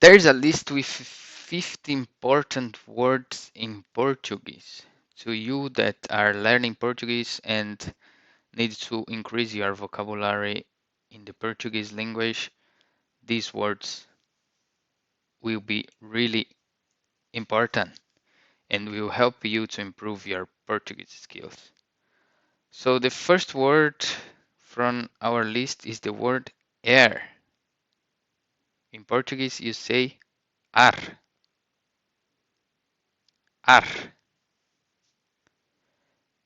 There's a list with 50 important words in Portuguese. To you that are learning Portuguese and need to increase your vocabulary in the Portuguese language, these words will be really important and will help you to improve your Portuguese skills. So the first word from our list is the word air. In Portuguese, you say ar, ar.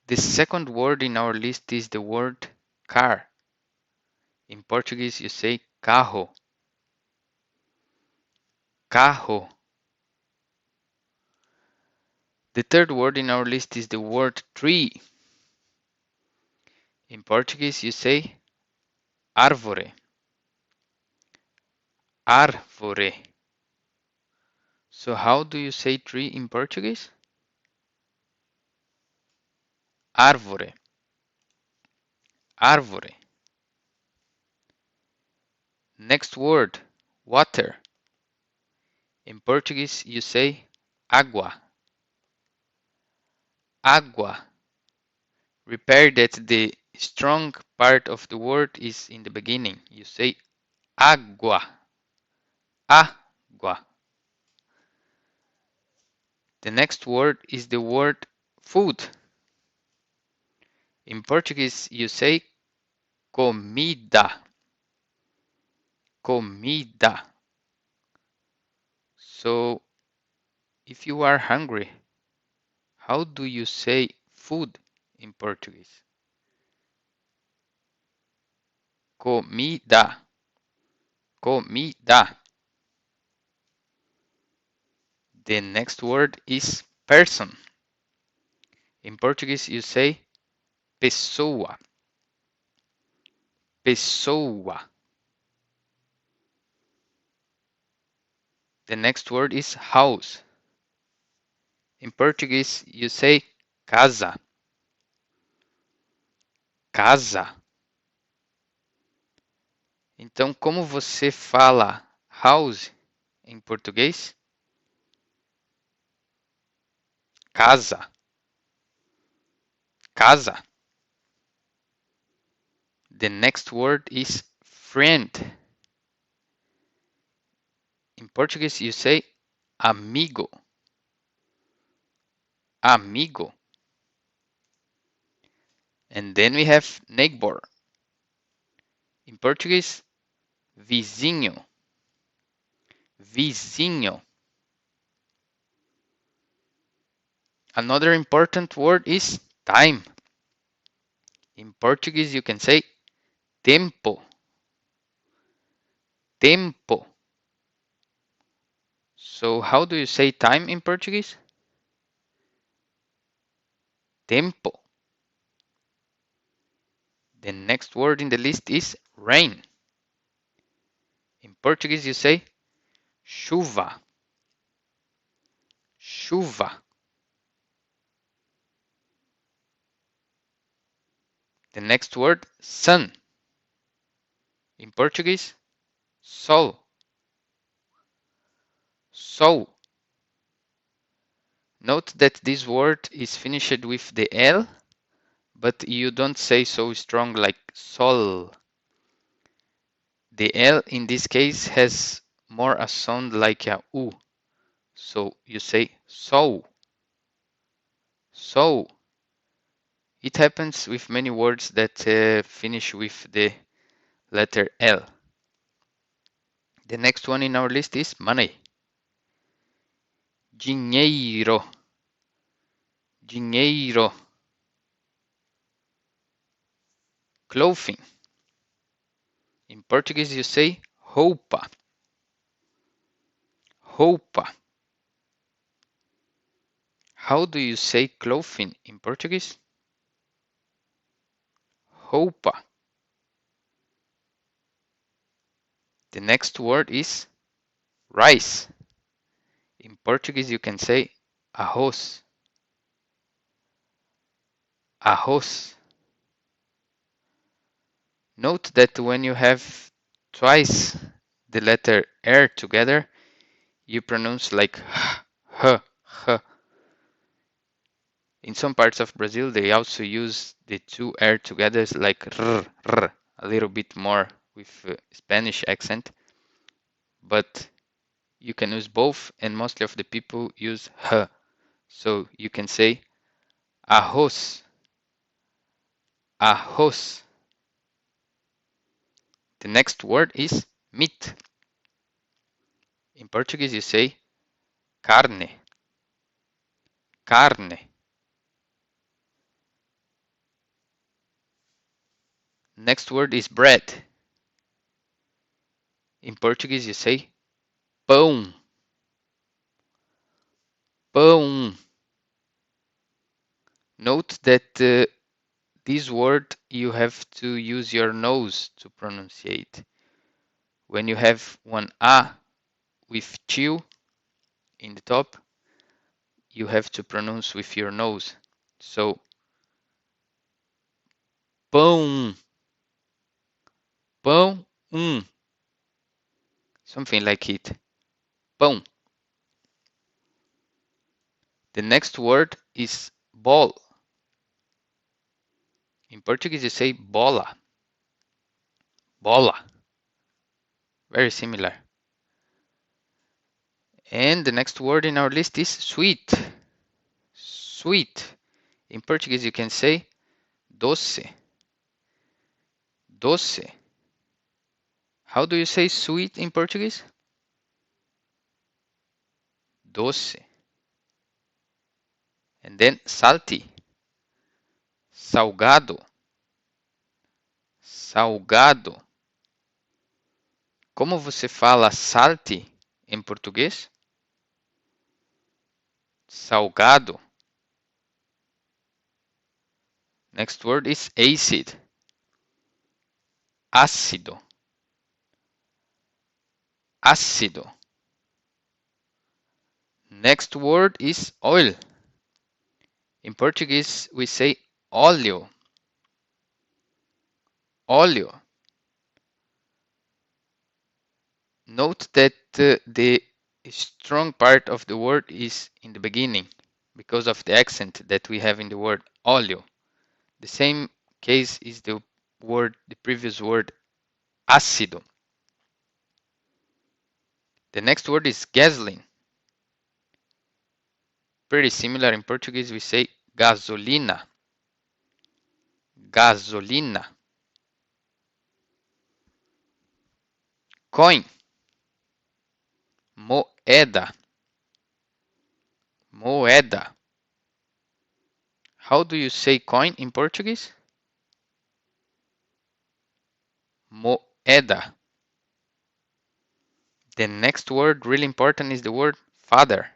The second word in our list is the word car. In Portuguese, you say carro, carro. The third word in our list is the word tree. In Portuguese, you say árvore, árvore. So how do you say tree in Portuguese? Árvore, árvore. Next word, water. In Portuguese, you say água, água. Repair that the strong part of the word is in the beginning. You say água, água. The next word is the word food. In Portuguese, you say comida, comida. So, if you are hungry, how do you say food in Portuguese? Comida, comida. The next word is person. In Portuguese, you say pessoa, pessoa. The next word is house. In Portuguese, you say casa, casa. Então, como você fala house em português? Casa, casa. The next word is friend. In Portuguese, you say amigo, amigo. And then we have neighbor. In Portuguese, vizinho, vizinho. Another important word is time. In Portuguese, you can say tempo, tempo. So how do you say time in Portuguese? Tempo. The next word in the list is rain. In Portuguese, you say chuva, chuva. The next word, sun. In Portuguese, sol, sol. Note that this word is finished with the L, but you don't say so strong like sol. The L in this case has more a sound like a U. So you say so, so. It happens with many words that finish with the letter L. The next one in our list is money. Dinheiro, dinheiro. Clothing. In Portuguese you say roupa, roupa. How do you say clothing in Portuguese? Roupa. The next word is rice. In Portuguese you can say arroz, arroz. Note that when you have twice the letter R together, you pronounce like h, h. In some parts of Brazil, they also use the two R together like r, r, a little bit more with Spanish accent. But you can use both, and mostly of the people use h. So you can say arroz, arroz. The next word is meat. In Portuguese, you say carne, carne. Next word is bread. In Portuguese, you say pão, pão. Note that this word you have to use your nose to pronunciate. When you have one A with chill in the top, you have to pronounce with your nose. So, pão, pão, something like it. Pão. The next word is ball. In Portuguese, you say bola, bola. Very similar. And the next word in our list is sweet. Sweet. In Portuguese, you can say doce. Doce. How do you say sweet in Portuguese? Doce. And then salty. Salgado. Salgado. Como você fala salty em português? Salgado. Next word is acid. Ácido. Ácido. Next word is oil. In Portuguese, we say óleo. Óleo. Note that the strong part of the word is in the beginning because of the accent that we have in the word óleo. The same case is the previous word ácido. The next word is gasoline. Pretty similar in Portuguese, we say gasolina. Gasolina. Coin. Moeda. Moeda. How do you say coin in Portuguese? Moeda. The next word, really important, is the word father.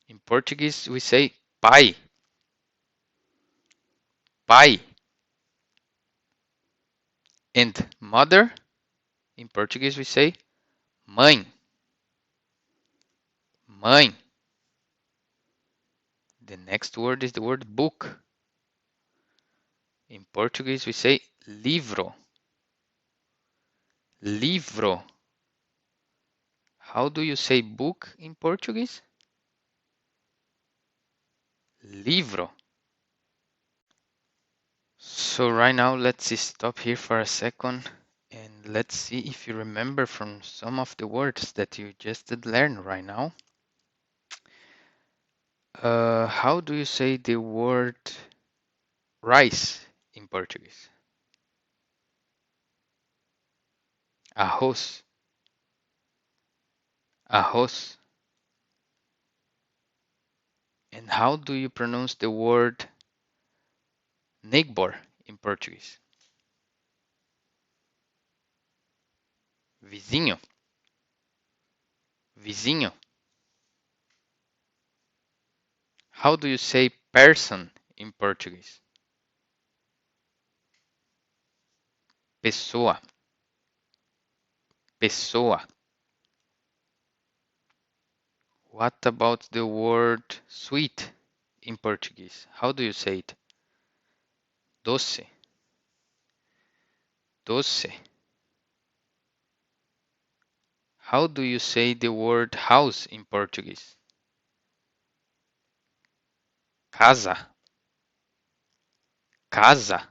In Portuguese, we say pai. Pai. And mother, in Portuguese, we say mãe. Mãe. The next word is the word book. In Portuguese, we say livro. Livro. How do you say book in Portuguese? Livro. So right now, let's stop here for a second and let's see if you remember from some of the words that you just did learn right now. How do you say the word rice in Portuguese? Arroz. Arroz. And how do you pronounce the word neighbor in Portuguese? Vizinho. Vizinho. How do you say person in Portuguese? Pessoa. Pessoa. What about the word sweet in Portuguese? How do you say it? Doce. Doce. How do you say the word house in Portuguese? Casa. Casa.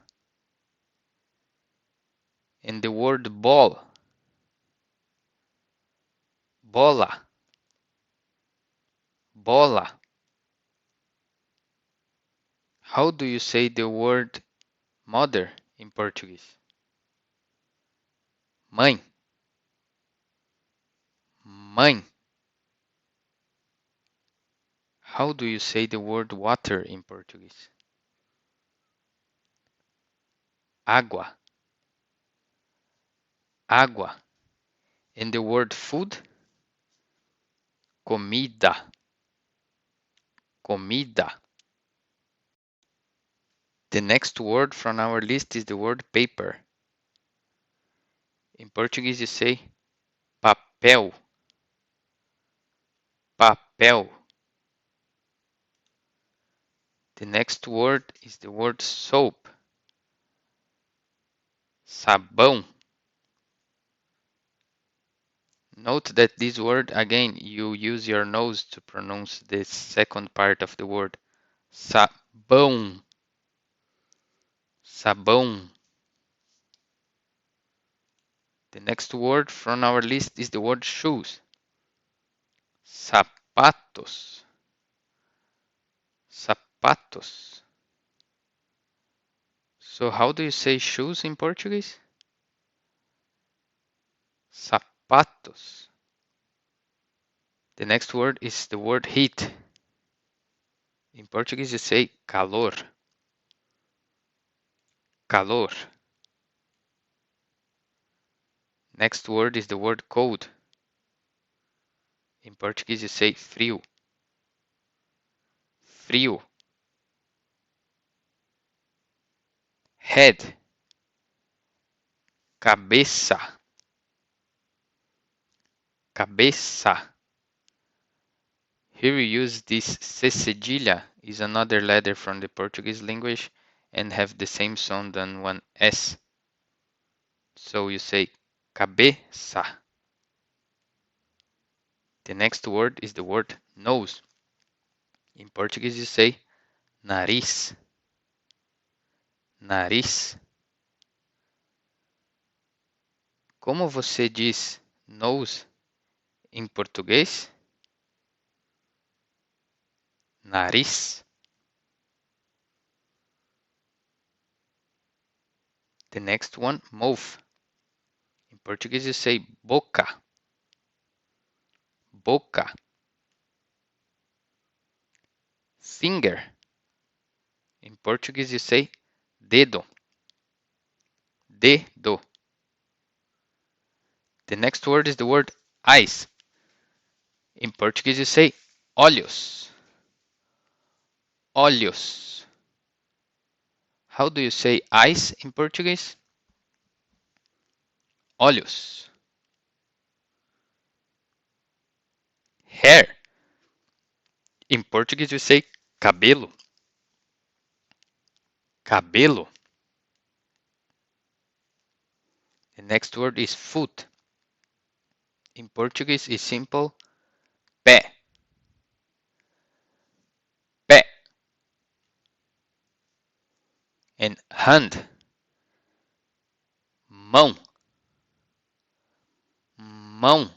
And the word ball. Bola. Bola. How do you say the word mother in Portuguese? Mãe. Mãe. How do you say the word water in Portuguese? Água. Água. And the word food? Comida. Comida. The next word from our list is the word paper. In Portuguese you say papel. Papel. The next word is the word soap. Sabão. Note that this word, again, you use your nose to pronounce the second part of the word. Sabão. Sabão. The next word from our list is the word shoes. Sapatos. Sapatos. So how do you say shoes in Portuguese? Sapatos. The next word is the word heat. In Portuguese you say calor. Calor. Next word is the word cold. In Portuguese you say frio. Frio. Head. Cabeça. Cabeça. Here we use this C cedilha, is another letter from the Portuguese language and have the same sound than one S. So you say cabeça. The next word is the word nose. In Portuguese you say nariz. Nariz. Como você diz nose em português? Nariz. The next one, mouth. In Portuguese you say boca. Boca. Finger. In Portuguese you say dedo. Dedo. The next word is the word eyes. In Portuguese you say olhos. Olhos. How do you say eyes in Portuguese? Olhos. Hair. In Portuguese you say cabelo. Cabelo. The next word is foot. In Portuguese is simple pé. Pé. And hand. Mão. Mão.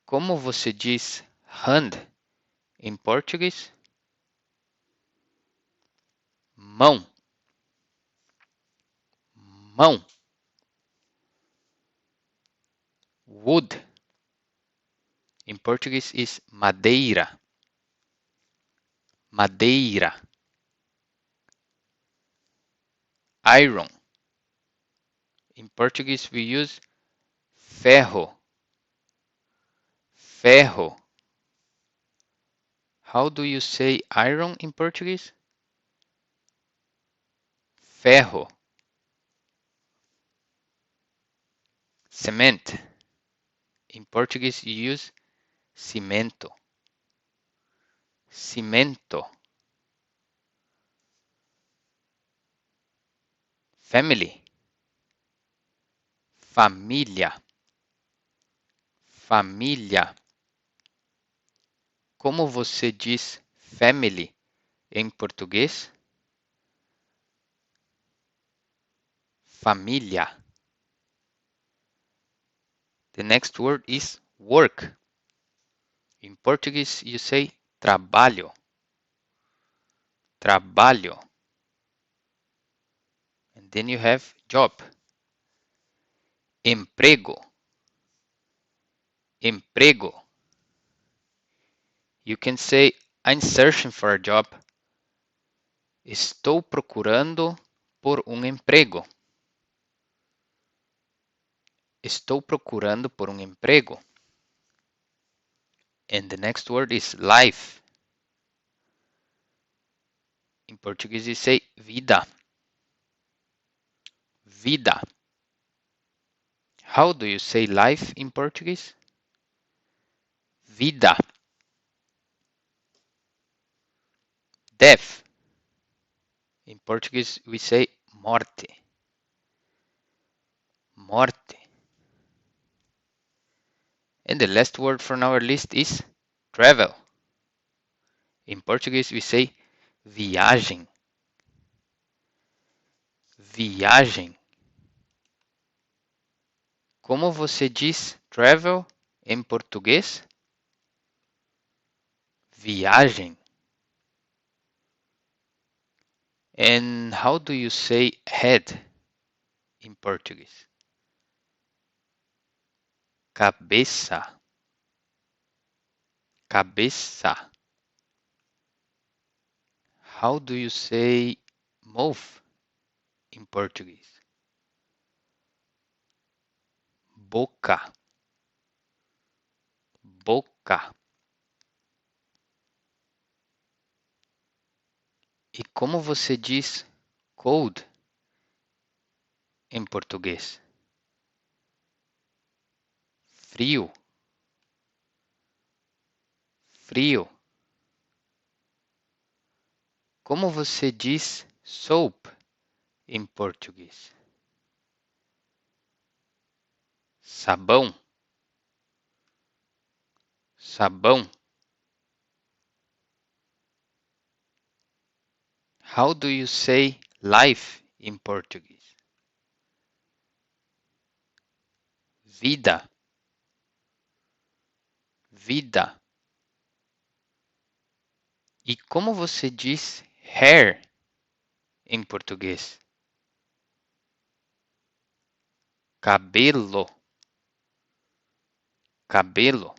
Como você diz hand em português? Mão. Mão. Wood. In Portuguese is madeira. Madeira. Iron. In Portuguese we use ferro. Ferro. How do you say iron in Portuguese? Ferro. Cement. In Portuguese you use cimento. Cimento. Family. Família. família. Como você diz family em português? Família. The next word is work. In Portuguese, you say trabalho. Trabalho. And then you have job. Emprego. Emprego. You can say, I'm searching for a job. Estou procurando por um emprego. Estou procurando por um emprego. And the next word is life. In Portuguese, you say vida. Vida. How do you say life in Portuguese? Vida. Death. In Portuguese, we say morte. Morte. And the last word from our list is travel. In Portuguese, we say viagem. Viagem. Como você diz travel em português? Viagem. And how do you say head in Portuguese? Cabeça. Cabeça. How do you say mouth in Portuguese? Boca. Boca. E como você diz cold em português? Frio. Frio. Como você diz soap em português? Sabão. Sabão. How do you say life in Portuguese? Vida. Vida. E como você diz hair em português? Cabelo. Cabelo.